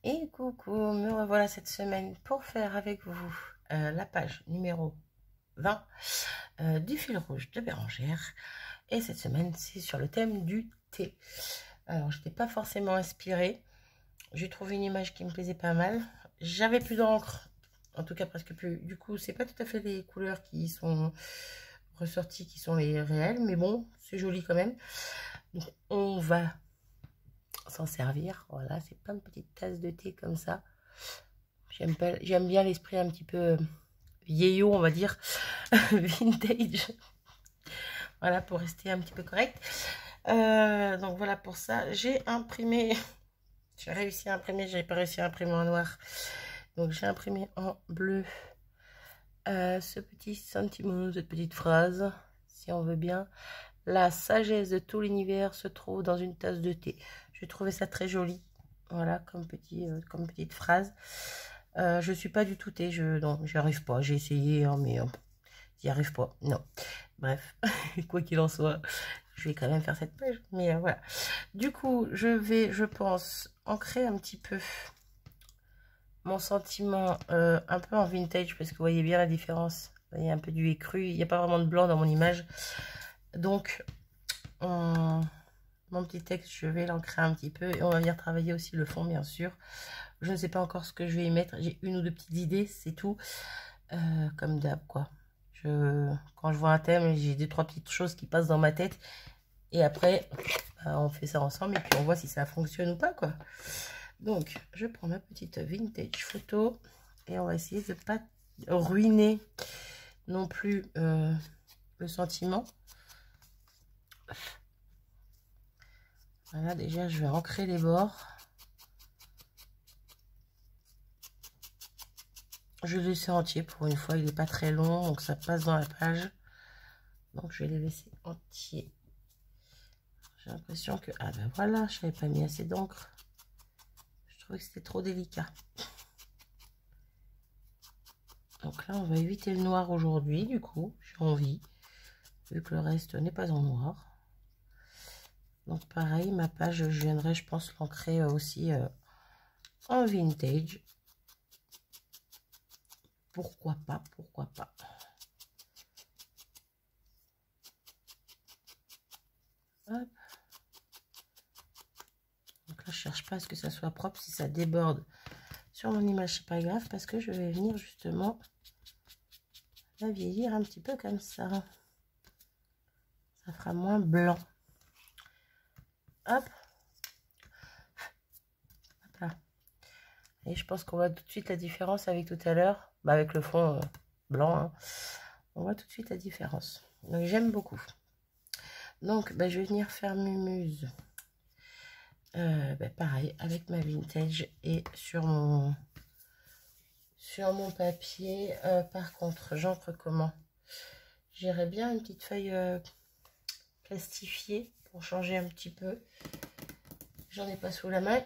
Et coucou, me revoilà cette semaine pour faire avec vous la page numéro 20 du fil rouge de Bérangère. Et cette semaine, c'est sur le thème du thé. Alors, je n'étais pas forcément inspirée. J'ai trouvé une image qui me plaisait pas mal. J'avais plus d'encre, en tout cas presque plus. Du coup, c'est pas tout à fait les couleurs qui sont ressorties, qui sont les réelles. Mais bon, c'est joli quand même. Donc, on va s'en servir. Voilà, c'est plein de petites tasses de thé comme ça. J'aime bien l'esprit un petit peu vieillot, on va dire, vintage. Voilà, pour rester un petit peu correct. Donc voilà pour ça. J'ai imprimé, j'ai réussi à imprimer, j'avais pas réussi à imprimer en noir. Donc j'ai imprimé en bleu ce petit sentiment, cette petite phrase, si on veut bien. La sagesse de tout l'univers se trouve dans une tasse de thé. J'ai trouvé ça très joli. Voilà, comme petite phrase. Je suis pas du tout thé, non, j'y arrive pas. J'ai essayé, hein, mais j'y arrive pas. Non. Bref, quoi qu'il en soit, je vais quand même faire cette page. Mais voilà. Du coup, je vais, je pense, ancrer un petit peu mon sentiment un peu en vintage, parce que vous voyez bien la différence. Il y a un peu du écru, il n'y a pas vraiment de blanc dans mon image. Donc, mon petit texte, je vais l'ancrer un petit peu et on va venir travailler aussi le fond, bien sûr. Je ne sais pas encore ce que je vais y mettre. J'ai une ou deux petites idées, c'est tout. Comme d'hab, quoi. Quand je vois un thème, j'ai deux, trois petites choses qui passent dans ma tête. Et après, on fait ça ensemble et puis on voit si ça fonctionne ou pas, quoi. Donc, je prends ma petite vintage photo et on va essayer de ne pas ruiner non plus le sentiment. Voilà, déjà, je vais ancrer les bords. Je vais laisser entier pour une fois, il n'est pas très long, donc ça passe dans la page. Donc, je vais les laisser entiers. J'ai l'impression que... Ah ben voilà, je n'avais pas mis assez d'encre. Je trouvais que c'était trop délicat. Donc là, on va éviter le noir aujourd'hui, du coup. J'ai envie, vu que le reste n'est pas en noir. Donc pareil, ma page, je viendrai, je pense, l'ancrer aussi en vintage. Pourquoi pas, pourquoi pas. Hop. Donc là, je cherche pas à ce que ça soit propre. Si ça déborde sur mon image, c'est pas grave, parce que je vais venir justement la vieillir un petit peu comme ça. Ça fera moins blanc. Hop. Hop là. Et je pense qu'on voit tout de suite la différence avec tout à l'heure. Bah, avec le fond blanc. Hein. On voit tout de suite la différence. Donc j'aime beaucoup. Donc bah, je vais venir faire mumuse. Bah, pareil, avec ma vintage et sur mon papier. Par contre, j'encre comment? J'irais bien une petite feuille plastifiée pour changer un petit peu. J'en ai pas sous la main.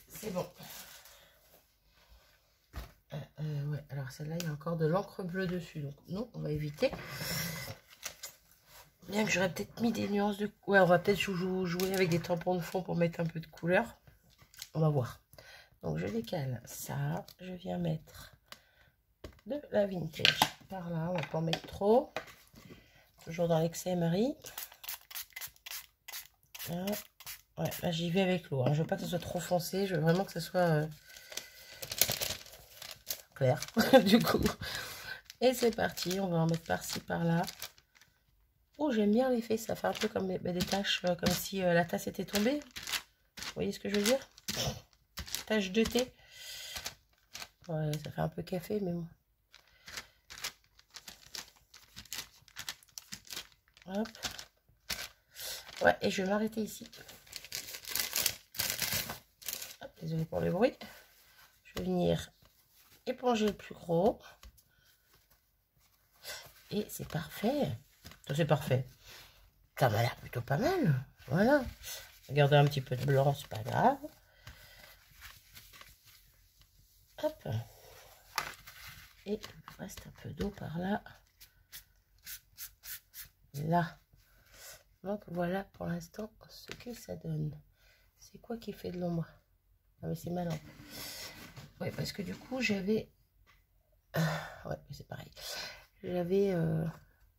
C'est bon. Ouais, alors celle-là, il y a encore de l'encre bleue dessus. Donc non, on va éviter. Bien que j'aurais peut-être mis des nuances de... Ouais, on va peut-être jouer avec des tampons de fond pour mettre un peu de couleur. On va voir. Donc je décale ça. Je viens mettre de la vintage par là. On va pas en mettre trop. Toujours dans l'excès, Marie. Là. Ouais, là j'y vais avec l'eau. Hein. Je veux pas que ce soit trop foncé. Je veux vraiment que ce soit clair. Du coup. Et c'est parti. On va en mettre par-ci, par-là. Oh, j'aime bien l'effet. Ça fait un peu comme des taches, comme si la tasse était tombée. Vous voyez ce que je veux dire? Tache de thé. Ouais, ça fait un peu café, mais bon. Hop. Ouais, et je vais m'arrêter ici. Hop, désolé pour le bruit. Je vais venir éponger le plus gros. Et c'est parfait. C'est parfait. Ça m'a l'air plutôt pas mal. Voilà. Regardez un petit peu de blanc, c'est pas grave. Hop. Et il reste un peu d'eau par là. là. Donc voilà pour l'instant ce que ça donne. C'est quoi qui fait de l'ombre? Ah mais c'est malin. Ouais, parce que du coup j'avais... ouais, c'est pareil. J'avais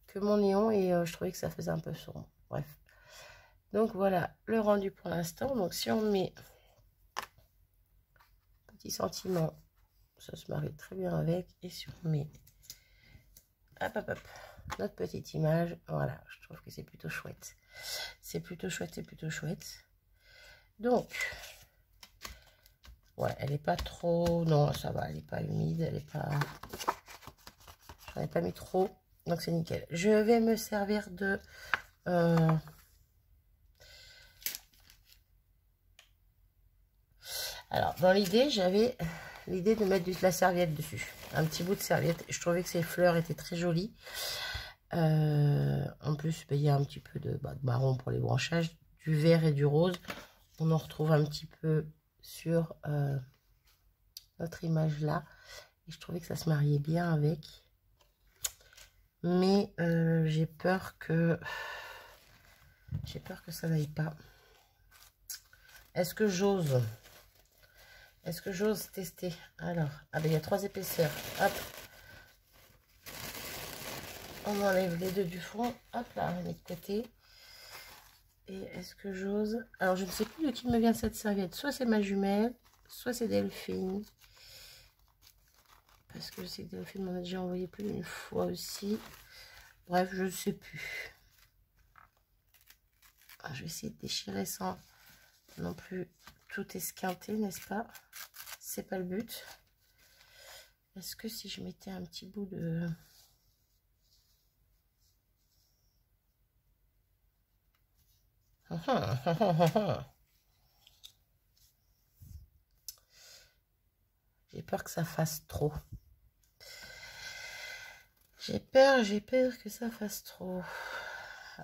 que mon néon et je trouvais que ça faisait un peu sombre. Bref. Donc voilà le rendu pour l'instant. Donc si on met petit sentiment, ça se marie très bien avec. Et si on met hop, hop, hop, notre petite image, voilà, je trouve que c'est plutôt chouette. C'est plutôt chouette, c'est plutôt chouette. Donc, ouais, elle n'est pas trop... Non, ça va, elle n'est pas humide, elle n'est pas... J'en ai pas mis trop, donc c'est nickel. Je vais me servir de... Alors, dans l'idée, j'avais l'idée de mettre de la serviette dessus. Un petit bout de serviette. Je trouvais que ces fleurs étaient très jolies. En plus, il y a un petit peu de marron pour les branchages, du vert et du rose. On en retrouve un petit peu sur notre image là. Et je trouvais que ça se mariait bien avec. Mais j'ai peur que ça n'aille pas. Est-ce que j'ose tester? Alors, ah ben il y a 3 épaisseurs. Hop. On enlève les deux du fond. Hop là, on met de côté. Et est-ce que j'ose? Alors, je ne sais plus de qui me vient cette serviette. Soit c'est ma jumelle, soit c'est Delphine. Parce que je sais que Delphine m'en a déjà envoyé plus d'une fois aussi. Bref, je ne sais plus. Alors, je vais essayer de déchirer sans non plus tout esquinter, n'est-ce pas? C'est pas le but. Est-ce que si je mettais un petit bout de... J'ai peur que ça fasse trop. J'ai peur que ça fasse trop.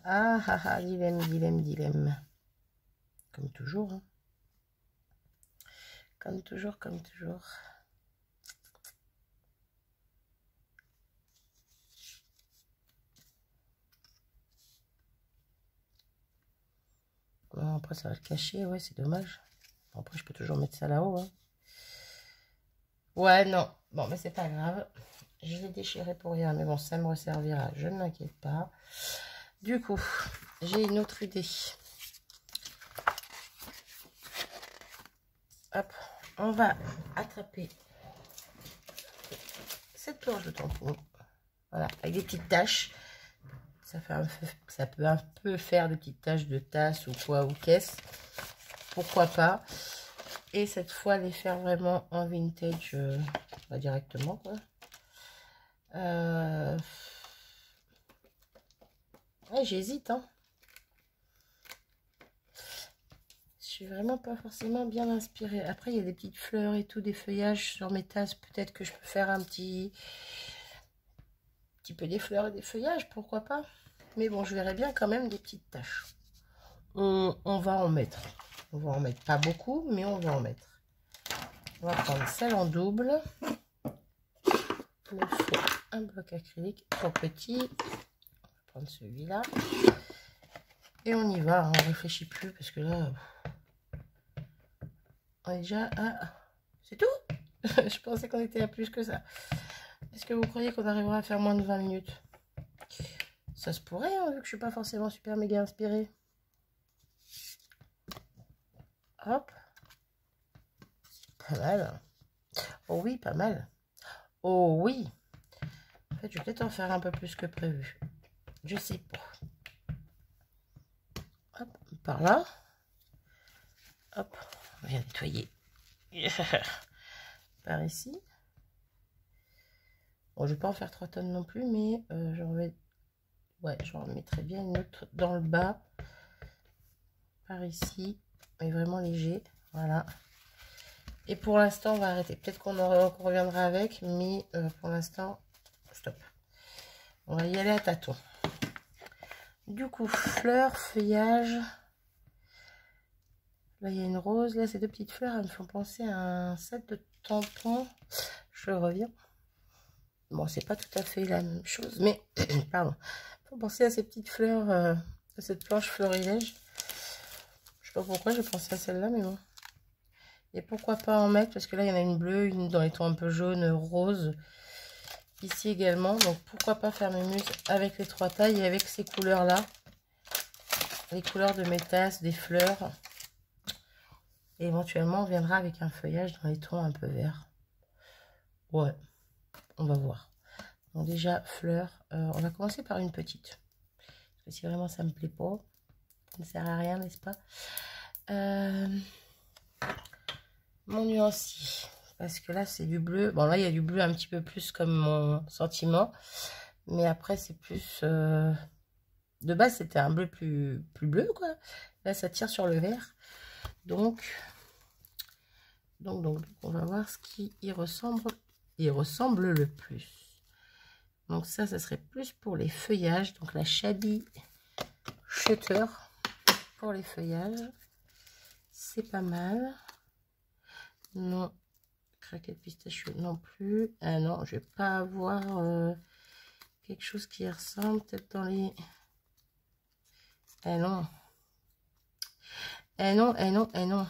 Ah ah ah, dilemme. Comme toujours. Hein. Comme toujours. Bon, après, ça va le cacher. Ouais, c'est dommage. Bon, après, je peux toujours mettre ça là-haut. Hein. Ouais, non. Bon, mais c'est pas grave. Je l'ai déchiré pour rien. Mais bon, ça me resservira. Je ne m'inquiète pas. Du coup, j'ai une autre idée. Hop, on va attraper cette planche de tampon. Voilà, avec des petites taches. Ça peut un peu faire des petites taches de tasse ou quoi, ou caisse. Pourquoi pas. Et cette fois, les faire vraiment en vintage directement, quoi. Ouais, j'hésite, hein. Je suis vraiment pas forcément bien inspirée. Après, il y a des petites fleurs et tout, des feuillages sur mes tasses. Peut-être que je peux faire un petit peu des fleurs et des feuillages, pourquoi pas. Mais bon, je verrai bien quand même des petites taches. On va en mettre. On va en mettre pas beaucoup, mais on va en mettre. On va prendre celle en double. Il me faut un bloc acrylique trop petit. On va prendre celui-là. Et on y va, on ne réfléchit plus parce que là, on est déjà à... C'est tout? Je pensais qu'on était à plus que ça. Est-ce que vous croyez qu'on arrivera à faire moins de 20 minutes? Ça se pourrait, hein, vu que je suis pas forcément super méga inspirée. Hop. Pas mal. Oh oui, pas mal. Oh oui. En fait, je vais peut-être en faire un peu plus que prévu. Je sais pas. Hop, par là. Hop, on va nettoyer. Par ici. Bon, je vais pas en faire 3 tonnes non plus, mais j'en vais... Ouais, j'en mettrai bien une autre dans le bas. Par ici. Mais vraiment léger. Voilà. Et pour l'instant, on va arrêter. Peut-être qu'on reviendra avec, mais pour l'instant, stop. On va y aller à tâtons. Du coup, fleurs, feuillage. Là, il y a une rose. Là, ces 2 petites fleurs, elles me font penser à un set de tampons. Je reviens. Bon, c'est pas tout à fait la même chose, mais pardon. penser à ces petites fleurs, à cette planche florilège. Je sais pas pourquoi j'ai pensé à celle-là, mais bon. Et pourquoi pas en mettre, parce que là, il y en a une bleue, une dans les tons un peu jaune, rose. Ici également, donc pourquoi pas faire mes muses avec les 3 tailles et avec ces couleurs-là. Les couleurs de mes tasses, des fleurs. Et éventuellement, on viendra avec un feuillage dans les tons un peu verts. Ouais, on va voir. Donc déjà, fleurs, on va commencer par une petite. Parce que si vraiment ça me plaît pas, ça ne sert à rien, n'est-ce pas? Mon nuancier. Parce que là, c'est du bleu. Bon, là, il y a du bleu un petit peu plus comme mon sentiment. Mais après, c'est plus... De base, c'était un bleu plus bleu, quoi. Là, ça tire sur le vert. Donc, on va voir ce qui y ressemble. Il ressemble le plus. Donc ça serait plus pour les feuillages. Donc la Shabby Shutter pour les feuillages. C'est pas mal. Non. Craquette pistachio non plus. Ah non, je vais pas avoir quelque chose qui ressemble. Peut-être dans les... Eh non. Eh non, eh non, eh non.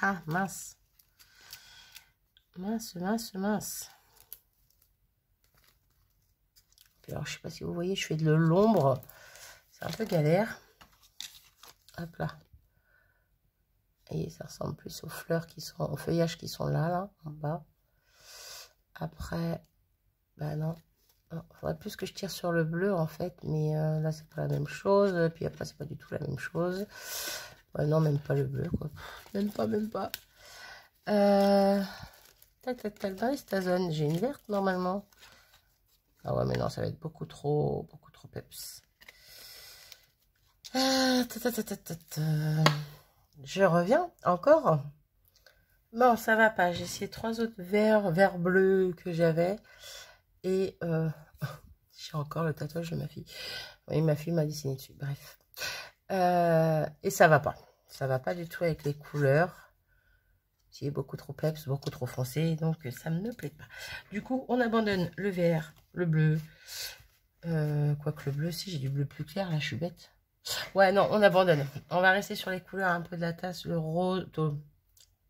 Ah, mince. Mince, mince, mince. Alors, je sais pas si vous voyez, je fais de l'ombre. C'est un peu galère. Hop là. Et ça ressemble plus aux fleurs qui sont, aux feuillages qui sont là, en bas. Après, bah non. Il faudrait plus que je tire sur le bleu, en fait. Mais là, c'est pas la même chose. Puis après, c'est pas du tout la même chose. Ouais, non, même pas le bleu, quoi. Même pas. Tac, tac, tac. Dans les Stazone, j'ai une verte, normalement. Ah ouais, mais non, ça va être beaucoup trop peps. Je reviens encore. Bon, ça va pas. J'ai essayé 3 autres verts bleus que j'avais. Et j'ai encore le tatouage de ma fille. Oui, ma fille m'a dessiné dessus. Bref. Et ça va pas. Ça va pas du tout avec les couleurs. C'est beaucoup trop peps, beaucoup trop foncé. Donc, ça ne me plaît pas. Du coup, on abandonne le vert, le bleu. Quoique le bleu, si j'ai du bleu plus clair, là, je suis bête. Ouais, non, on abandonne. On va rester sur les couleurs un peu de la tasse, le rose,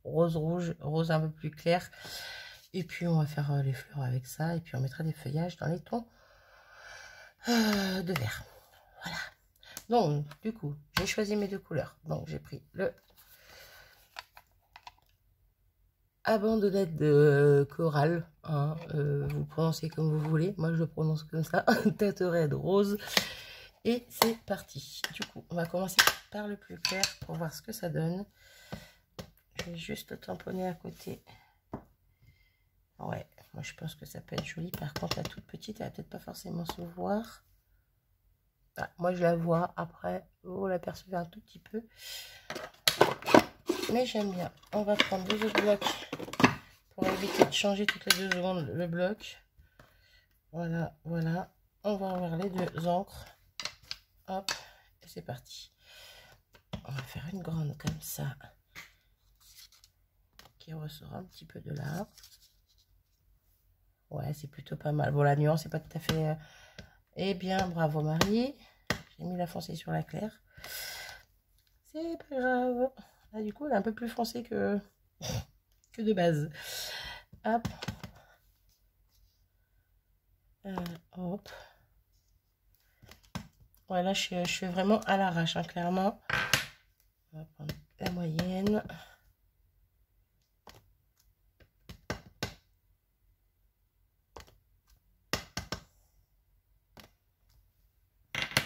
rouge, rose un peu plus clair. Et puis, on va faire les fleurs avec ça. Et puis, on mettra des feuillages dans les tons de vert. Voilà. Donc, du coup, j'ai choisi mes 2 couleurs. Donc, j'ai pris le abandonnette de corail. Hein, vous le prononcez comme vous voulez. Moi, je le prononce comme ça. Tête red rose. Et c'est parti. Du coup, on va commencer par le plus clair pour voir ce que ça donne. Je vais juste le tamponner à côté. Ouais, moi je pense que ça peut être joli. Par contre, la toute petite, elle va peut-être pas forcément se voir. Ah, moi je la vois. Après, vous l'apercevez un tout petit peu. Mais j'aime bien. On va prendre 2 autres blocs pour éviter de changer toutes les 2 secondes le bloc. Voilà, voilà. On va ouvrir les 2 encres. Hop, et c'est parti. On va faire une grande comme ça, qui ressort un petit peu de là. Ouais, c'est plutôt pas mal. Bon, la nuance, c'est pas tout à fait... Eh bien, bravo Marie. J'ai mis la foncée sur la claire. C'est pas grave. Là, du coup, elle est un peu plus foncée que de base. Hop. Hop. Ouais, là, je fais vraiment à l'arrache, hein, clairement. On va prendre la moyenne.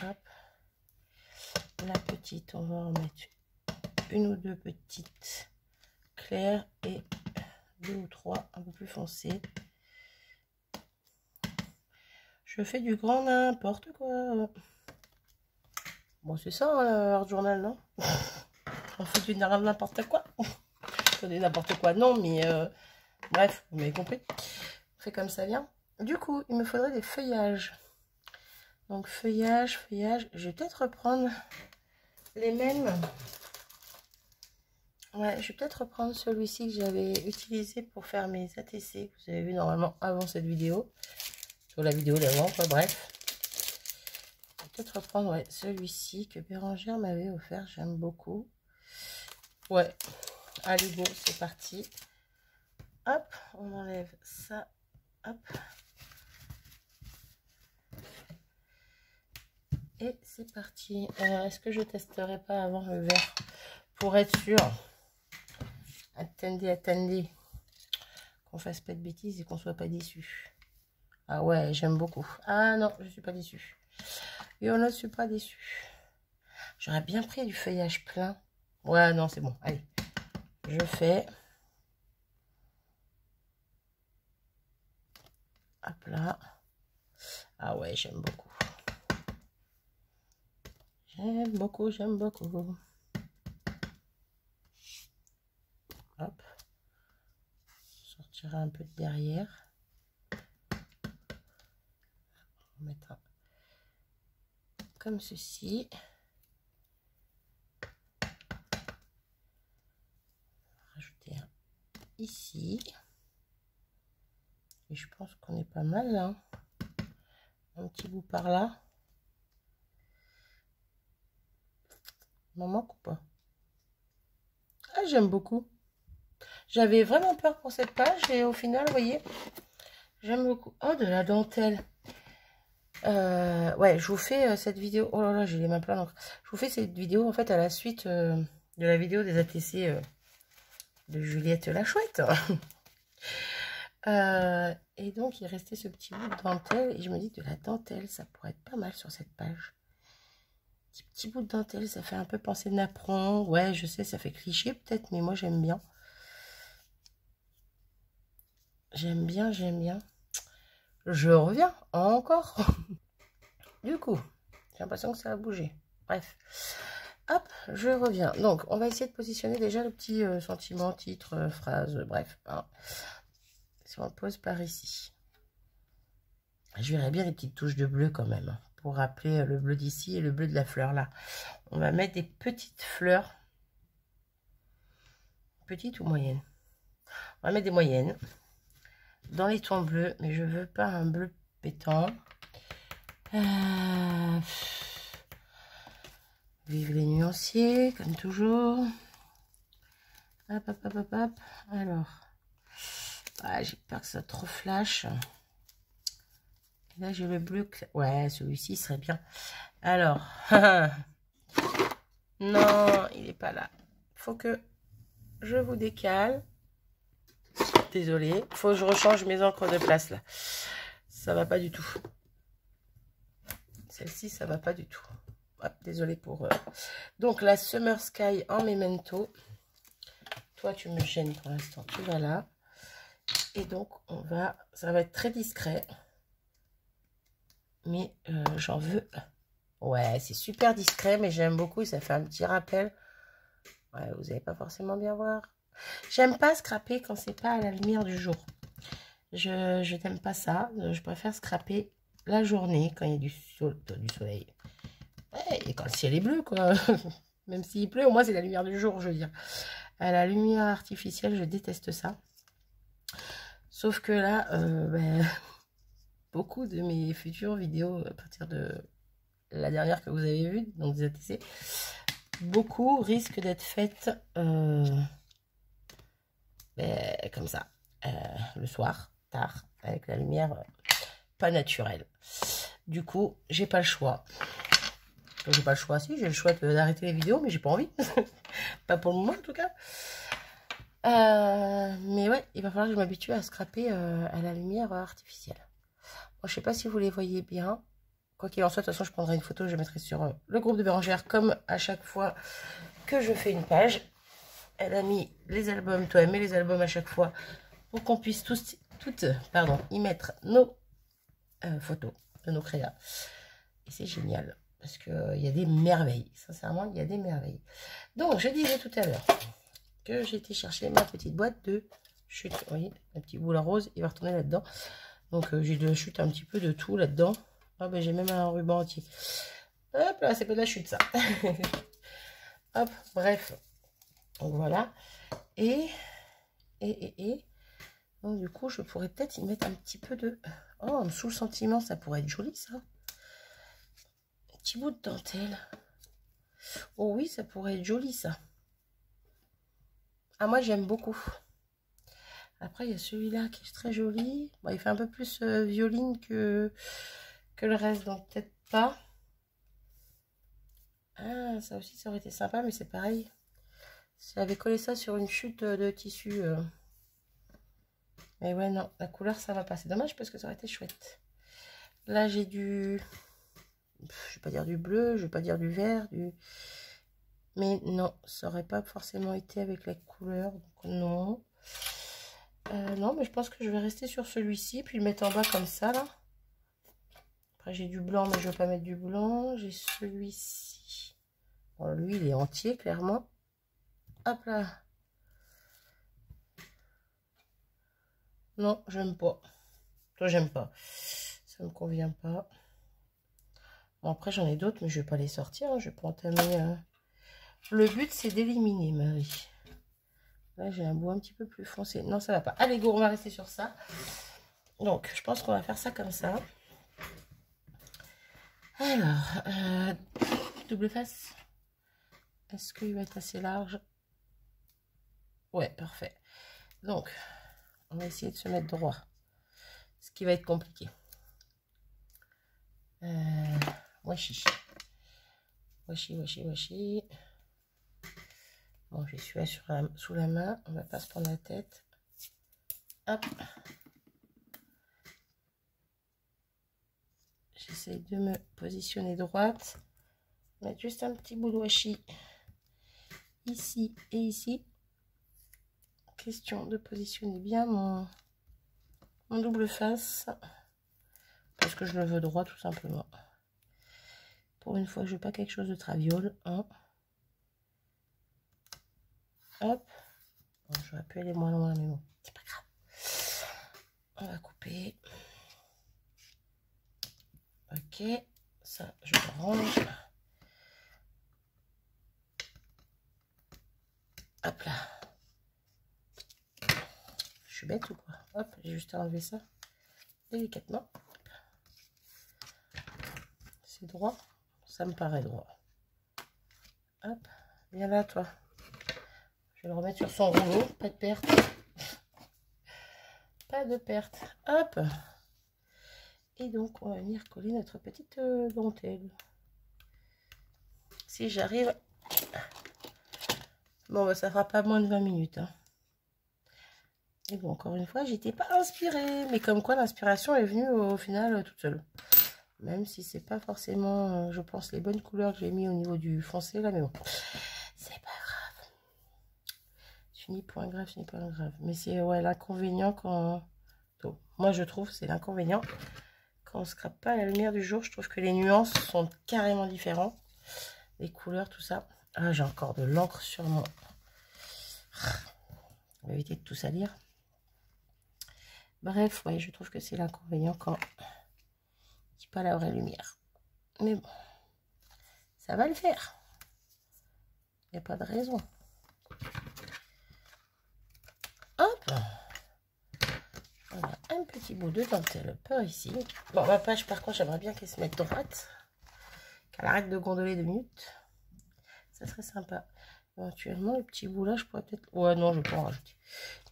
Hop. La petite, on va en mettre 1 ou 2 petites claires et 2 ou 3 un peu plus foncées. Je fais du grand n'importe quoi. Bon, c'est ça, hein, leur journal, non? On fait du n'importe quoi. On fait n'importe quoi, non, mais bref, vous m'avez compris. On fait comme ça vient. Du coup, il me faudrait des feuillages. Donc, feuillage. Je vais peut-être reprendre les mêmes. Ouais, je vais peut-être reprendre celui-ci que j'avais utilisé pour faire mes ATC. Vous avez vu normalement avant cette vidéo. Sur la vidéo d'avant, quoi, bref. peut-être reprendre ouais, celui-ci que Bérangère m'avait offert. J'aime beaucoup. Ouais. Allez, go, c'est parti. Hop, on enlève ça. Hop. Et c'est parti. Est-ce que je testerai pas avant le vert pour être sûr? Attendez, attendez. Qu'on fasse pas de bêtises et qu'on soit pas déçu. Ah ouais, j'aime beaucoup. Ah non, je suis pas déçue. Et on ne suis pas déçu. J'aurais bien pris du feuillage plein. Ouais, non, c'est bon. Allez, je fais. Hop là. Ah ouais, j'aime beaucoup. J'aime beaucoup, j'aime beaucoup. Hop. Sortira un peu de derrière. On va mettre un comme ceci. Rajouter un ici. Et je pense qu'on est pas mal là. Un petit bout par là. Il m'en manque ou pas? Ah, j'aime beaucoup. J'avais vraiment peur pour cette page et au final, vous voyez, j'aime beaucoup. Oh, de la dentelle. Ouais, je vous fais cette vidéo. Oh là là, j'ai les mains pleines. Je vous fais cette vidéo en fait à la suite de la vidéo des ATC de Juliette la Chouette. Et donc, il restait ce petit bout de dentelle. Et je me dis que de la dentelle, ça pourrait être pas mal sur cette page. Petit bout de dentelle, ça fait un peu penser napperon. Ouais, je sais, ça fait cliché peut-être, mais moi, j'aime bien. J'aime bien, j'aime bien. Je reviens encore. Du coup, j'ai l'impression que ça a bougé. Bref. Hop, je reviens. Donc, on va essayer de positionner déjà le petit sentiment, titre, phrase, bref. Hein. Si on le pose par ici. Je verrai bien les petites touches de bleu quand même. Pour rappeler le bleu d'ici et le bleu de la fleur là. On va mettre des petites fleurs. Petites ou moyennes? On va mettre des moyennes. Dans les tons bleus. Mais je veux pas un bleu pétant. Vive les nuanciers, comme toujours. Hop, hop, hop, hop, hop. Alors. Ah, j'ai peur que ça trop flash. Là, j'ai le bleu. Ouais, celui-ci serait bien. Alors. Non, il n'est pas là. Faut que je vous décale. Désolée. Faut que je rechange mes encres de place, là. Ça va pas du tout. Celle-ci, ça va pas du tout. Hop, désolée pour... Donc, la Summer Sky en Memento. Toi, tu me gênes pour l'instant. Tu vas là. Et donc, on va... Ça va être très discret. Mais j'en veux... Ouais, c'est super discret, mais j'aime beaucoup. Ça fait un petit rappel. Ouais, vous n'allez pas forcément bien voir. J'aime pas scraper quand c'est pas à la lumière du jour. Je n'aime pas ça. Je préfère scraper la journée quand il y a du soleil. Ouais, et quand le ciel est bleu, quoi. Même s'il pleut, au moins c'est la lumière du jour, je veux dire. À la lumière artificielle, je déteste ça. Sauf que là, ben, beaucoup de mes futures vidéos, à partir de la dernière que vous avez vue, donc des ATC, beaucoup risquent d'être faites ben, comme ça, le soir, tard, avec la lumière pas naturelle. Du coup, j'ai pas le choix. J'ai pas le choix, si, j'ai le choix d'arrêter les vidéos, mais j'ai pas envie. Pas pour le moment, en tout cas. Mais ouais, il va falloir que je m'habitue à scraper à la lumière artificielle. Bon, je sais pas si vous les voyez bien. Quoi qu'il en soit, de toute façon, je prendrai une photo, je mettrai sur le groupe de Bérangère, comme à chaque fois que je fais une page. Elle a mis les albums, toi, elle met les albums à chaque fois, pour qu'on puisse toutes y mettre nos photos de nos créas. Et c'est génial. Parce qu'il y a des merveilles. Sincèrement, il y a des merveilles. Donc, je disais tout à l'heure que j'ai été chercher ma petite boîte de chute. Vous voyez, un petit boule rose, il va retourner là-dedans. Donc, j'ai de chute un petit peu de tout là-dedans. Ah, ben, j'ai même un ruban entier. Hop là, c'est pas de la chute, ça. Hop, bref. Donc, voilà. Et... Donc, du coup, je pourrais peut-être y mettre un petit peu de... Oh, sous le sentiment, ça pourrait être joli, ça. petit bout de dentelle. Oh oui, ça pourrait être joli ça. Ah, moi j'aime beaucoup. Après, il y a celui-là qui est très joli. Bon, il fait un peu plus violine que le reste, donc peut-être pas. Ah, ça aussi, ça aurait été sympa, mais c'est pareil. Si j'avais collé ça sur une chute de tissu. Mais ouais, non, la couleur, ça va pas. C'est dommage parce que ça aurait été chouette. Là, j'ai du... Je vais pas dire du bleu, je vais pas dire du vert, du... Mais non, ça aurait pas forcément été avec la couleur, donc non. Non, mais je pense que je vais rester sur celui-ci, puis le mettre en bas comme ça, là. Après, j'ai du blanc, mais je ne vais pas mettre du blanc. J'ai celui-ci. Bon, lui, il est entier, clairement. Hop là. Non, j'aime pas. Toi, j'aime pas. Ça me convient pas. Bon, après, j'en ai d'autres, mais je vais pas les sortir. Hein. Je vais pas entamer... Le but, c'est d'éliminer, Marie. Là, j'ai un bout un petit peu plus foncé. Non, ça va pas. Allez, go, on va rester sur ça. Donc, je pense qu'on va faire ça comme ça. Alors, double face. Est-ce qu'il va être assez large? Ouais, parfait. Donc, on va essayer de se mettre droit. Ce qui va être compliqué. Washi. Washi, washi, washi. Bon, j'ai celui-là sous la main. On va pas se prendre la tête. Hop. J'essaie de me positionner droite. Mettre juste un petit bout de washi. Ici et ici. Question de positionner bien mon double face. Parce que je le veux droit, tout simplement. Pour une fois, je veux pas quelque chose de traviole. Hein. Hop. Bon, j'aurais pu aller moins loin, mais bon, c'est pas grave. On va couper. Ok. Ça, je le range. Hop là. Je suis bête ou quoi? Hop, j'ai juste à enlever ça délicatement. C'est droit. Ça me paraît droit. Hop. Viens là, toi. Je vais le remettre sur son rouleau. Pas de perte. Pas de perte. Hop. Et donc, on va venir coller notre petite dentelle. Si j'arrive... Bon, bah, ça fera pas moins de 20 minutes. Hein. Et bon, encore une fois, j'étais pas inspirée. Mais comme quoi, l'inspiration est venue au final toute seule. Même si c'est pas forcément, je pense, les bonnes couleurs que j'ai mis au niveau du foncé, là. Mais bon, c'est pas grave. Ce n'est pas grave, ce n'est pas grave. Mais c'est ouais, l'inconvénient quand... Donc, moi, je trouve, c'est l'inconvénient. Quand on ne scrape pas à la lumière du jour, je trouve que les nuances sont carrément différentes. Les couleurs, tout ça. Ah, j'ai encore de l'encre sur mon... On va éviter de tout salir. Bref, ouais, je trouve que c'est l'inconvénient quand il n'y a pas la vraie lumière. Mais bon, ça va le faire. Il n'y a pas de raison. Hop. Voilà, un petit bout de dentelle par ici. Bon, ma page, par contre, j'aimerais bien qu'elle se mette droite. Qu'elle arrête de gondoler 2 minutes. Ça serait sympa. Éventuellement, le petit bout là, je pourrais peut-être... Ouais, non, je peux en rajouter.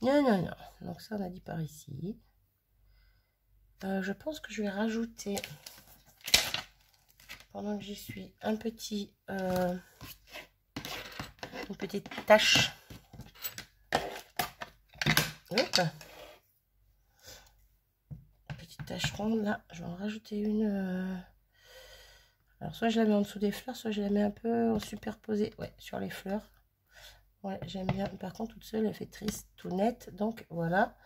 Non, non, non. Donc ça, on a dit par ici. Je pense que je vais rajouter, pendant que j'y suis, une petite tache. Hop. Une petite tache ronde, là. Je vais en rajouter une... Alors, soit je la mets en dessous des fleurs, soit je la mets un peu en superposé. Ouais, sur les fleurs. Ouais, j'aime bien. Par contre, toute seule, elle fait triste, tout net. Donc, voilà.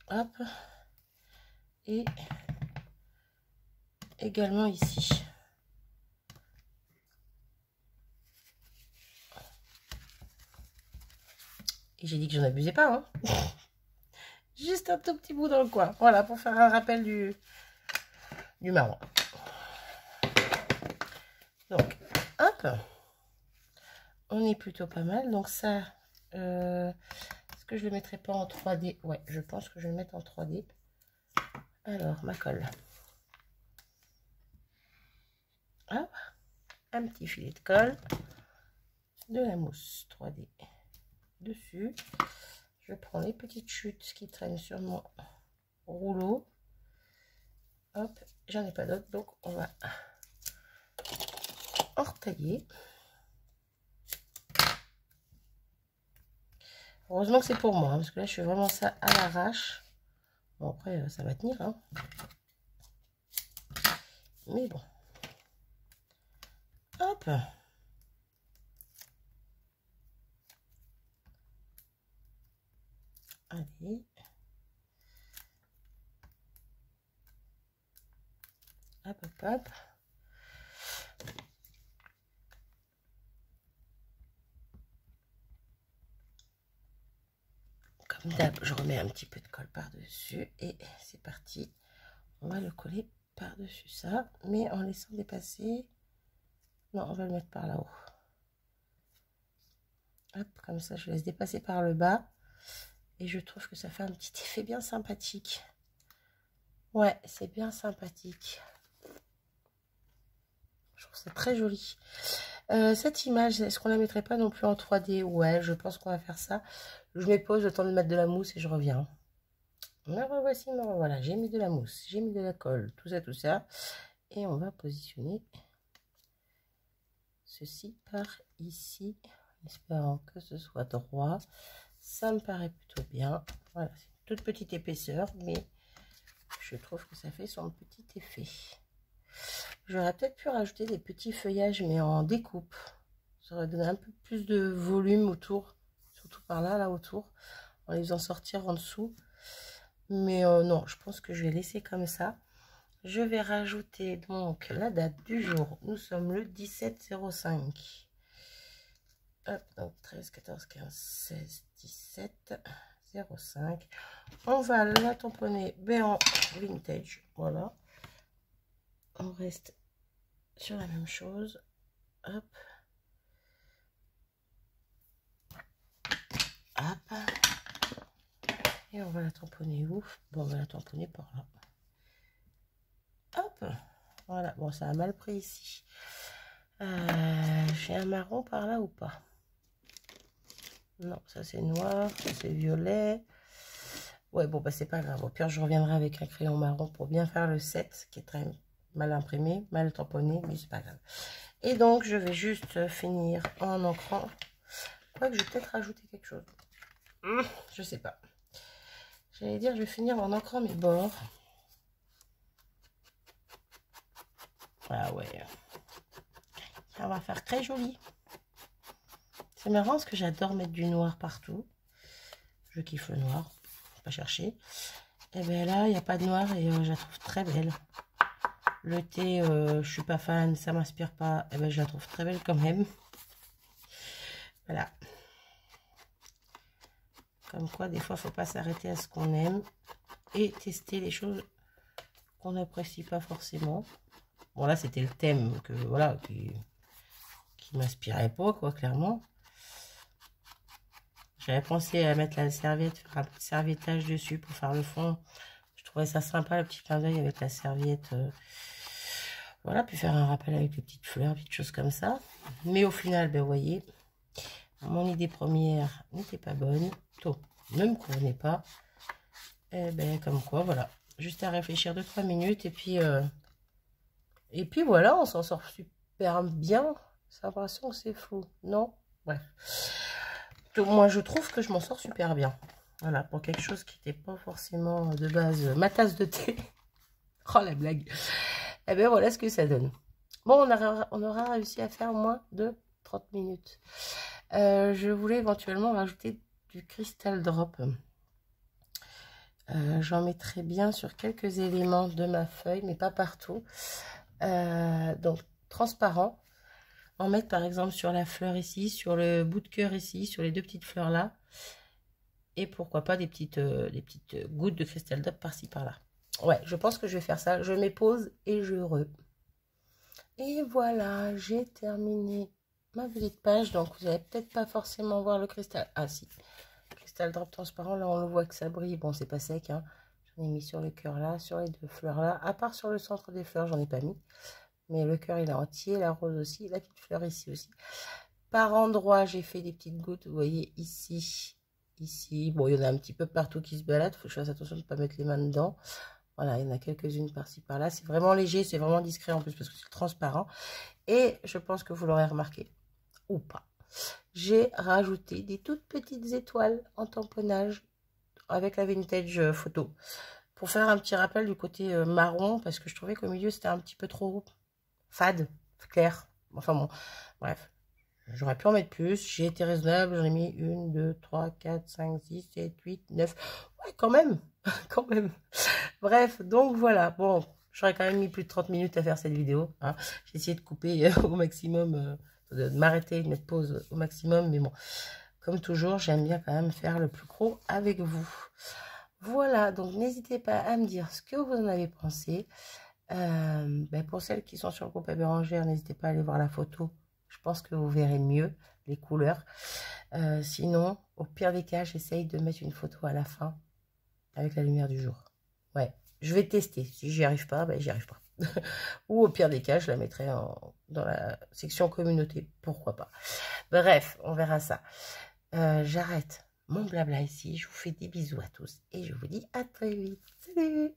Hop. Et également ici. Et j'ai dit que j'en abusais pas, hein. Juste un tout petit bout dans le coin. Voilà, pour faire un rappel du marron. Donc, hop. On est plutôt pas mal. Donc ça, est-ce que je le mettrai pas en 3D? Ouais, je pense que je vais le mettre en 3D. Alors, ma colle. un petit filet de colle, de la mousse 3D dessus. Je prends les petites chutes qui traînent sur mon rouleau. Hop, j'en ai pas d'autres, donc on va en retailler. Heureusement que c'est pour moi, hein, parce que là je fais vraiment ça à l'arrache. Bon, après ça va tenir, hein. Mais bon. Hop. Allez. Hop, hop, hop. Comme d'hab, je remets un petit peu de colle par-dessus et c'est parti. On va le coller par-dessus ça, mais en laissant dépasser. Non, on va le mettre par là-haut. Hop, comme ça, je laisse dépasser par le bas. Et je trouve que ça fait un petit effet bien sympathique. Ouais, c'est bien sympathique. Je trouve ça très joli. Cette image, est-ce qu'on la mettrait pas non plus en 3D? Ouais, je pense qu'on va faire ça. Je me pose le temps de mettre de la mousse et je reviens. Me revoici, me revoilà. J'ai mis de la mousse, j'ai mis de la colle, tout ça, tout ça. Et on va positionner ceci par ici, en espérant que ce soit droit. Ça me paraît plutôt bien. Voilà, c'est une toute petite épaisseur, mais je trouve que ça fait son petit effet. J'aurais peut-être pu rajouter des petits feuillages, mais en découpe. Ça aurait donné un peu plus de volume autour, surtout par là, là autour, en les faisant sortir en dessous. Mais non, je pense que je vais laisser comme ça. Je vais rajouter donc la date du jour. Nous sommes le 17/05. Hop, donc 13, 14, 15, 16, 17, 05. On va la tamponner en vintage. Voilà. On reste sur la même chose. Hop. Hop. Et on va la tamponner où? Bon, on va la tamponner par là. Hop. Voilà. Bon, ça a mal pris ici. J'ai un marron par là ou pas? Non, ça c'est noir, ça c'est violet. Ouais, bon, bah c'est pas grave. Au pire, je reviendrai avec un crayon marron pour bien faire le set, qui est très mal imprimé, mal tamponné, mais c'est pas grave. Et donc, je vais juste finir en encrant. Quoique, je vais peut-être rajouter quelque chose. Je sais pas. J'allais dire, je vais finir en encrant mes bords. Ah ouais. Ça va faire très joli. C'est marrant parce que j'adore mettre du noir partout. Je kiffe le noir. Pas chercher. Et bien là, il n'y a pas de noir et je la trouve très belle. Le thé, je suis pas fan, ça m'inspire pas. Et ben je la trouve très belle quand même. Voilà. Comme quoi, des fois, faut pas s'arrêter à ce qu'on aime et tester les choses qu'on n'apprécie pas forcément. Bon là, c'était le thème que voilà qui m'inspirait pas quoi, clairement. J'avais pensé à mettre la serviette, faire un petit serviettage dessus pour faire le fond. Je trouvais ça sympa, le petit clin d'œil avec la serviette. Voilà, puis faire un rappel avec les petites fleurs, petites choses comme ça. Mais au final, ben, vous voyez, mon idée première n'était pas bonne. Tôt, ne me convenait pas. Et ben, comme quoi, voilà. Juste à réfléchir 2-3 minutes. Et puis voilà, on s'en sort super bien. J'ai l'impression que c'est fou, non? Bref. Moi, je trouve que je m'en sors super bien. Voilà, pour quelque chose qui n'était pas forcément de base ma tasse de thé. Oh, la blague. Et bien, voilà ce que ça donne. Bon, on aura réussi à faire moins de 30 minutes. Je voulais éventuellement rajouter du Crystal Drop. J'en mettrai bien sur quelques éléments de ma feuille, mais pas partout. Donc, transparent. En mettre par exemple sur la fleur ici, sur le bout de cœur ici, sur les deux petites fleurs là. Et pourquoi pas des petites gouttes de Crystal Drop par-ci par-là. Ouais, je pense que je vais faire ça. Je m'épose et je re. Et voilà, j'ai terminé ma petite page. Donc, vous n'allez peut-être pas forcément voir le cristal. Ah, si. Cristal Drop transparent, là, on le voit que ça brille. Bon, c'est pas sec, hein. J'en ai mis sur le cœur là, sur les deux fleurs là. À part sur le centre des fleurs, j'en ai pas mis. mais le cœur il est entier, la rose aussi, la petite fleur ici aussi. Par endroits, j'ai fait des petites gouttes, vous voyez, ici, ici. Bon, il y en a un petit peu partout qui se baladent, il faut que je fasse attention de ne pas mettre les mains dedans. Voilà, il y en a quelques-unes par-ci, par-là. C'est vraiment léger, c'est vraiment discret en plus parce que c'est transparent. Et je pense que vous l'aurez remarqué, ou pas. J'ai rajouté des toutes petites étoiles en tamponnage avec la vintage photo pour faire un petit rappel du côté marron parce que je trouvais qu'au milieu c'était un petit peu trop fade, clair. Enfin bon, bref. J'aurais pu en mettre plus. J'ai été raisonnable. J'en ai mis 1, 2, 3, 4, 5, 6, 7, 8, 9. Ouais, quand même. Quand même. Bref, donc voilà. Bon, j'aurais quand même mis plus de 30 minutes à faire cette vidéo. Hein. J'ai essayé de couper au maximum, de m'arrêter, de mettre pause au maximum. Mais bon, comme toujours, j'aime bien quand même faire le plus gros avec vous. Voilà, donc n'hésitez pas à me dire ce que vous en avez pensé. Pour celles qui sont sur le groupe à Bérangère, n'hésitez pas à aller voir la photo. Je pense que vous verrez mieux les couleurs. Sinon, au pire des cas, j'essaye de mettre une photo à la fin avec la lumière du jour. Ouais, je vais tester. Si j'y arrive pas, j'y arrive pas. Ou au pire des cas, je la mettrai dans la section communauté. Pourquoi pas. Bref, on verra ça. J'arrête mon blabla ici. Je vous fais des bisous à tous et je vous dis à très vite. Salut!